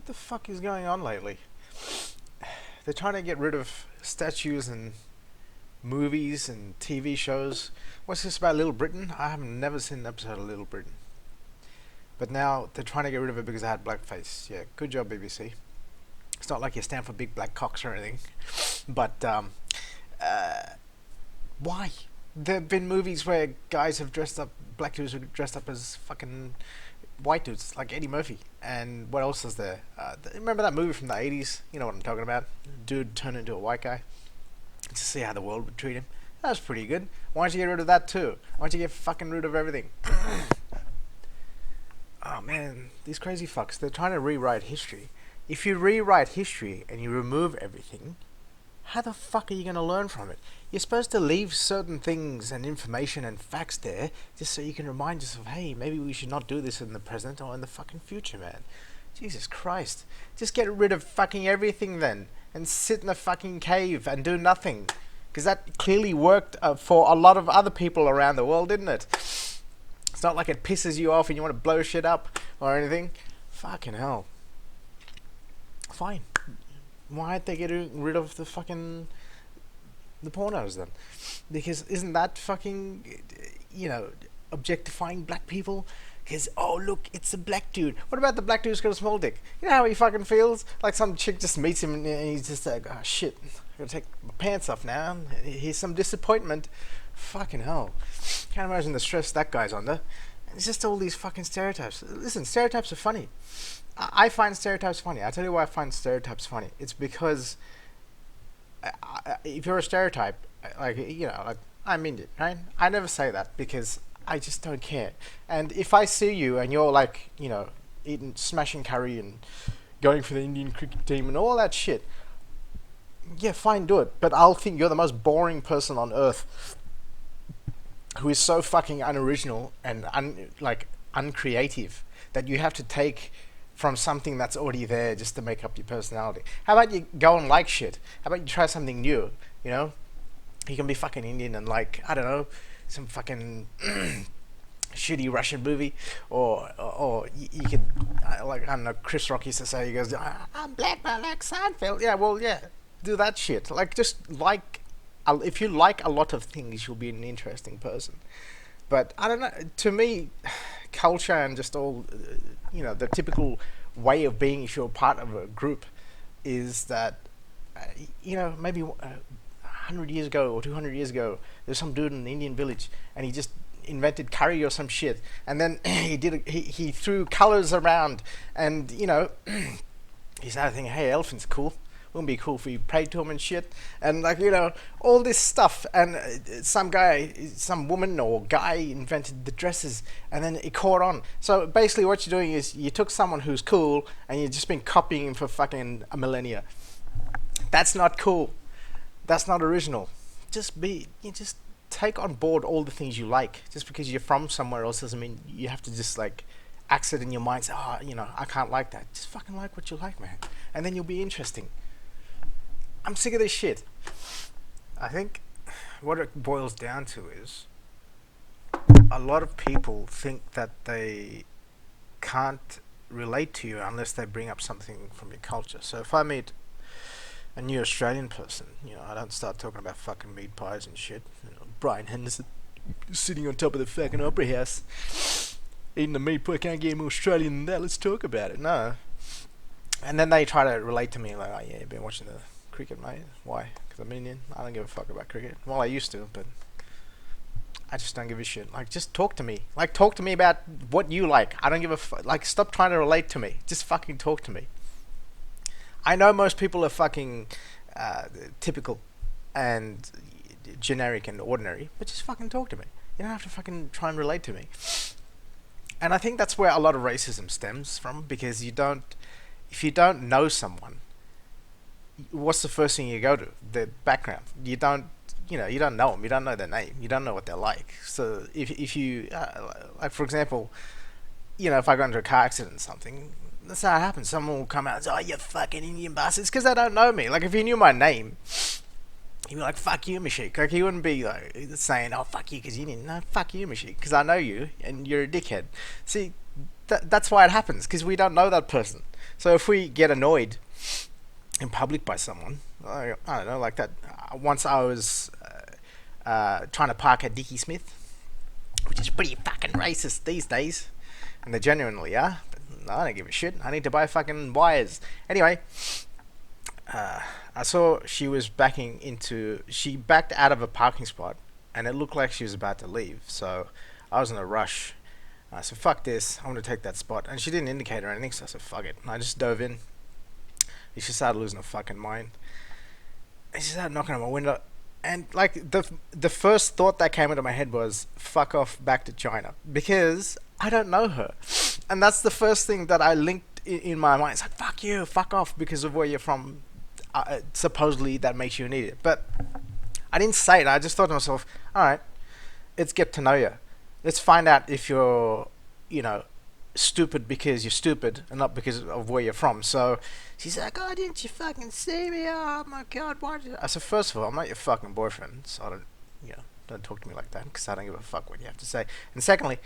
What the fuck is going on lately? They're trying to get rid of statues and movies and TV shows. What's this about Little Britain? I have never seen an episode of Little Britain. But now they're trying to get rid of it because I had blackface. Yeah, good job, BBC. It's not like you stand for big black cocks or anything. But, why? There have been movies where guys have dressed up, black dudes have dressed up as fucking white dudes, like Eddie Murphy. And what else is there? Remember that movie from the 80s? You know what I'm talking about? Dude turned into a white guy to see how the world would treat him. That was pretty good. Why don't you get rid of that too? Why don't you get fucking rid of everything? Oh man, these crazy fucks, they're trying to rewrite history. If you rewrite history and you remove everything, how the fuck are you going to learn from it? You're supposed to leave certain things and information and facts there just so you can remind yourself, hey, maybe we should not do this in the present or in the fucking future, man. Jesus Christ. Just get rid of fucking everything then and sit in a fucking cave and do nothing. Because that clearly worked for a lot of other people around the world, didn't it? It's not like it pisses you off and you want to blow shit up or anything. Fucking hell. Fine. Why aren't they getting rid of the fucking the pornos then? Because isn't that fucking, objectifying black people? Because, oh look, it's a black dude. What about the black dude who's got a small dick? You know how he fucking feels? Like some chick just meets him and he's just like, oh shit, I gotta take my pants off now. Here's some disappointment. Fucking hell. Can't imagine the stress that guy's under. It's just all these fucking stereotypes. Listen, stereotypes are funny. I find stereotypes funny. I tell you why I find stereotypes funny. It's because if you're a stereotype, like I'm Indian, right? I never say that because I just don't care. And if I see you and you're like, eating, smashing curry and going for the Indian cricket team and all that shit, yeah, fine, do it. But I'll think you're the most boring person on earth who is so fucking unoriginal and uncreative that you have to take from something that's already there just to make up your personality. How about you go and like shit? How about you try something new? You can be fucking Indian and like, I don't know, some fucking shitty Russian movie, or you could, I don't know, Chris Rock used to say, he goes, I'm black, but I like Seinfeld. Yeah, well, yeah, do that shit. Like, just like, if you like a lot of things, you'll be an interesting person. But I don't know, to me, culture and just all, the typical way of being if you're part of a group is that, maybe 100 years ago or 200 years ago, there's some dude in an Indian village and he just invented curry or some shit, and then he threw colors around, and he started thinking, hey, elephants cool. Wouldn't be cool if we prayed to him and shit, and all this stuff, and some woman or guy invented the dresses, and then it caught on. So basically what you're doing is you took someone who's cool and you've just been copying him for fucking a millennia. That's not cool. That's not original. Just take on board all the things you like. Just because you're from somewhere else doesn't mean you have to just like axe it in your mind, say, I can't like that. Just fucking like what you like, man, and then you'll be interesting. I'm sick of this shit. I think what it boils down to is a lot of people think that they can't relate to you unless they bring up something from your culture. So if I meet a new Australian person, I don't start talking about fucking meat pies and shit. Brian Henderson sitting on top of the fucking opera house eating the meat pie, can't get more Australian than that, let's talk about it. No. And then they try to relate to me like, oh yeah, you've been watching the cricket, mate. Why? Because I'm Indian. I don't give a fuck about cricket. Well, I used to, but I just don't give a shit. Like, just talk to me. Like, talk to me about what you like. I don't give a fuck. Like, stop trying to relate to me. Just fucking talk to me. I know most people are fucking typical and generic and ordinary, but just fucking talk to me. You don't have to fucking try and relate to me. And I think that's where a lot of racism stems from, because if you don't know someone, what's the first thing you go to? Their background. You don't know them. You don't know their name. You don't know what they're like. So if you, like for example, if I got into a car accident or something, that's how it happens. Someone will come out and say, oh, you fucking Indian bastards, because they don't know me. Like, if he knew my name, he'd be like, fuck you, Moushik. Like, he wouldn't be like saying, oh, fuck you because you Indian. No, fuck you, Moushik, because I know you and you're a dickhead. See, that's why it happens, because we don't know that person. So if we get annoyed in public by someone, I don't know, like that. Once I was trying to park at Dickie Smith, which is pretty fucking racist these days, and they genuinely are. But I don't give a shit. I need to buy fucking wires. Anyway, I saw she was backing into. She backed out of a parking spot, and it looked like she was about to leave. So I was in a rush. I said, "Fuck this! I want to take that spot." And she didn't indicate or anything, so I said, "Fuck it." And I just dove in. And she started losing her fucking mind. And she started knocking on my window. And like the first thought that came into my head was, "Fuck off back to China," because I don't know her, and that's the first thing that I linked in my mind. It's like, "Fuck you, fuck off," because of where you're from. Supposedly that makes you an idiot, but I didn't say it. I just thought to myself, "All right, let's get to know you. Let's find out if you're, stupid because you're stupid and not because of where you're from." So she's like, "Oh, didn't you fucking see me? Oh my god, why did you?" I said, "First of all, I'm not your fucking boyfriend, so I don't talk to me like that, because I don't give a fuck what you have to say. And secondly,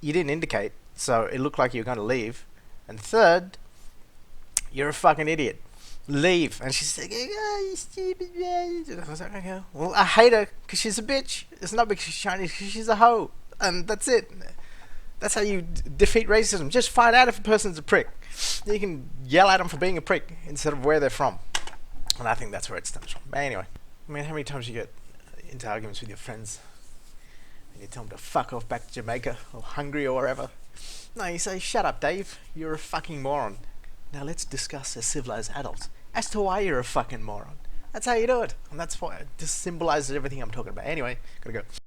you didn't indicate, so it looked like you were going to leave. And third, you're a fucking idiot. Leave." And she's like, "Oh, you stupid man." I was like, "Okay, well, I hate her because she's a bitch. It's not because she's Chinese, because she's a hoe, and that's it." That's how you defeat racism. Just find out if a person's a prick. You can yell at them for being a prick instead of where they're from. And I think that's where it stems from. But anyway, I mean, how many times you get into arguments with your friends and you tell them to fuck off back to Jamaica or Hungary or wherever? No, you say, "Shut up, Dave. You're a fucking moron. Now let's discuss as civilized adults as to why you're a fucking moron." That's how you do it. And that's why it just symbolizes everything I'm talking about. Anyway, gotta go.